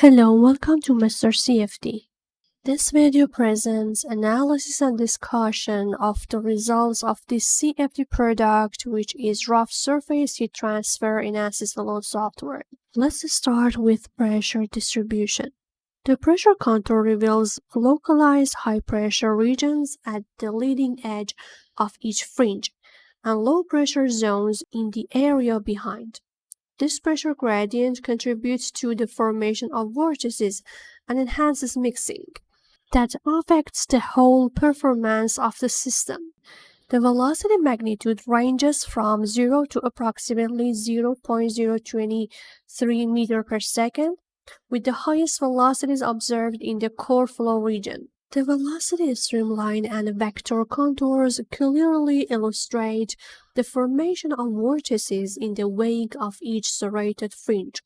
Hello, welcome to Mr. CFD. This video presents analysis and discussion of the results of this CFD product, which is rough surface heat transfer in accessible software. Let's start with pressure distribution. The pressure contour reveals localized high-pressure regions at the leading edge of each fringe and low-pressure zones in the area behind. This pressure gradient contributes to the formation of vortices and enhances mixing that affects the whole performance of the system. The velocity magnitude ranges from 0 to approximately 0.023 meter per second, with the highest velocities observed in the core flow region. The velocity streamline and vector contours clearly illustrate the formation of vortices in the wake of each serrated fringe.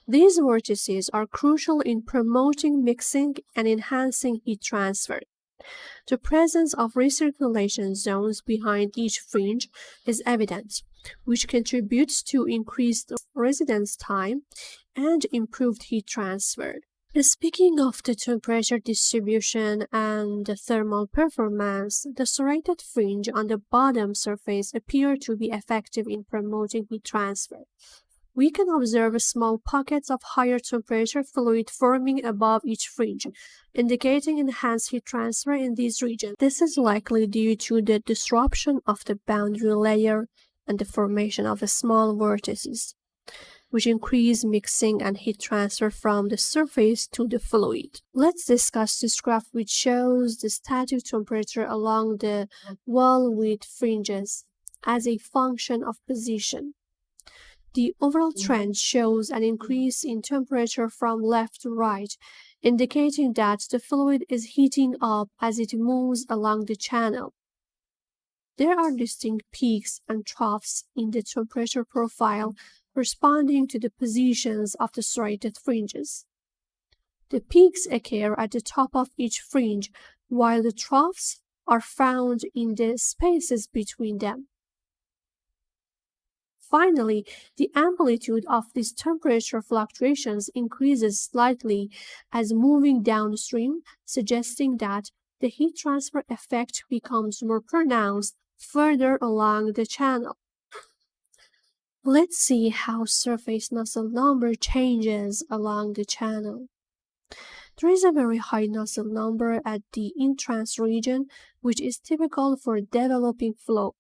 These vortices are crucial in promoting mixing and enhancing heat transfer. The presence of recirculation zones behind each fringe is evident, which contributes to increased residence time and improved heat transfer. Speaking of the temperature distribution and the thermal performance, the serrated fringe on the bottom surface appear to be effective in promoting heat transfer. We can observe small pockets of higher temperature fluid forming above each fringe, indicating enhanced heat transfer in these regions. This is likely due to the disruption of the boundary layer and the formation of small vortices, which increase mixing and heat transfer from the surface to the fluid. Let's discuss this graph, which shows the static temperature along the wall with fringes as a function of position. The overall trend shows an increase in temperature from left to right, indicating that the fluid is heating up as it moves along the channel. There are distinct peaks and troughs in the temperature profile corresponding to the positions of the serrated fringes. The peaks occur at the top of each fringe, while the troughs are found in the spaces between them. Finally, the amplitude of these temperature fluctuations increases slightly as moving downstream, suggesting that the heat transfer effect becomes more pronounced further along the channel. Let's see how surface Nusselt number changes along the channel. There is a very high Nusselt number at the entrance region, which is typical for developing flow.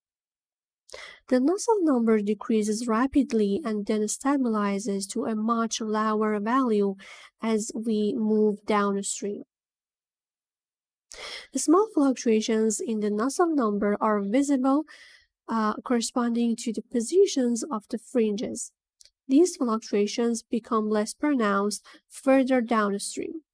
The Nusselt number decreases rapidly and then stabilizes to a much lower value as we move downstream. The small fluctuations in the Nusselt number are visible corresponding to the positions of the fringes. These fluctuations become less pronounced further downstream.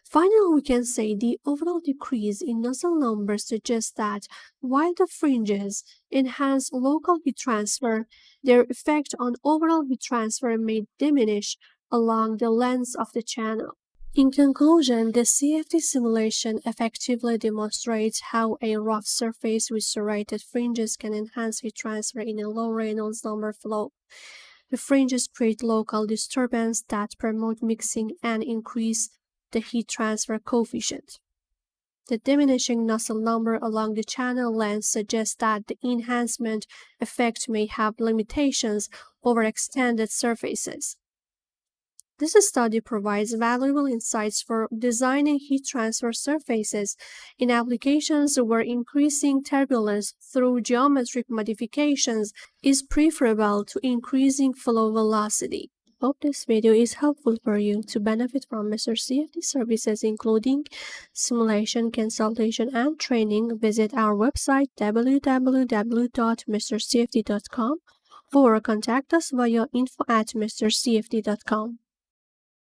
Finally, we can say the overall decrease in Nusselt number suggests that while the fringes enhance local heat transfer, their effect on overall heat transfer may diminish along the length of the channel. In conclusion, the CFD simulation effectively demonstrates how a rough surface with serrated fringes can enhance heat transfer in a low Reynolds number flow. The fringes create local disturbance that promote mixing and increase the heat transfer coefficient. The diminishing Nusselt number along the channel length suggests that the enhancement effect may have limitations over extended surfaces. This study provides valuable insights for designing heat transfer surfaces in applications where increasing turbulence through geometric modifications is preferable to increasing flow velocity. Hope this video is helpful for you. To benefit from Mr. CFD services including simulation, consultation, and training, visit our website www.mrcfd.com or contact us via info@mrcfd.com.